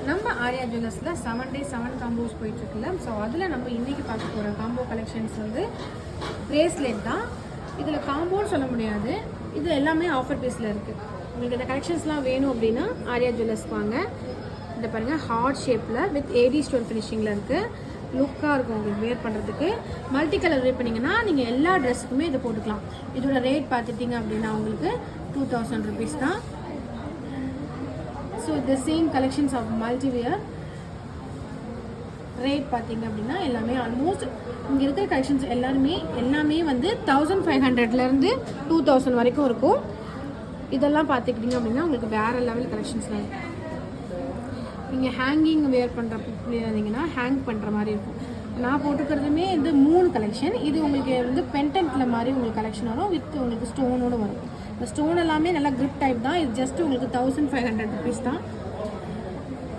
நம்ம Arya ஜுவல்லர்ஸில் 7 days 7 combos போயிட்டுருக்குல்ல. So அதில் நம்ம இன்றைக்கி பார்க்க போகிற காம்போ கலெக்ஷன்ஸ் வந்து பிரேஸ்லெட் தான். இதில் காம்போன்னு சொல்ல முடியாது, இது எல்லாமே ஆஃபர் பேஸில் இருக்குது. உங்களுக்கு இந்த கலெக்ஷன்ஸ்லாம் வேணும் அப்படின்னா ஆர்யா ஜுவல்லர்ஸ் வாங்க. இந்த பாருங்கள், ஹார்ட் ஷேப்பில் வித் ஏடி ஸ்டோன் ஃபினிஷிங்கில் இருக்குது. லுக்காக இருக்கும் உங்களுக்கு வேர் பண்ணுறதுக்கு. மல்டி கலர் வேர் பண்ணிங்கன்னா நீங்கள் எல்லா ட்ரெஸ்ஸுக்குமே இதை போட்டுக்கலாம். இதோட ரேட் பார்த்துட்டிங்க அப்படின்னா உங்களுக்கு 2000 rupees தான். So the same collections of multi-wear rate பார்த்தீங்க அப்படின்னா எல்லாமே ஆல்மோஸ்ட் இங்கே இருக்கிற கலெக்ஷன்ஸ் எல்லாமே வந்து 1500லேருந்து 2000 வரைக்கும் இருக்கும். இதெல்லாம் பார்த்துக்கிட்டிங்க அப்படின்னா உங்களுக்கு வேறு லெவல் கலெக்ஷன்ஸ்லாம் இருக்கும். நீங்கள் ஹேங்கிங் வேர் இருந்தீங்கன்னா ஹேங் பண்ணுற மாதிரி இருக்கும். நான் போட்டுக்கிறதுமே வந்து 3 கலெக்ஷன். இது உங்களுக்கு வந்து பென்டென்ட்டில் மாதிரி உங்களுக்கு கலெக்ஷன் வரும், வித் உங்களுக்கு ஸ்டோனோடு வரும். இந்த ஸ்டோன் எல்லாமே நல்லா கிரிப் டைப் தான். இது ஜஸ்ட் உங்களுக்கு 1500 rupees தான்.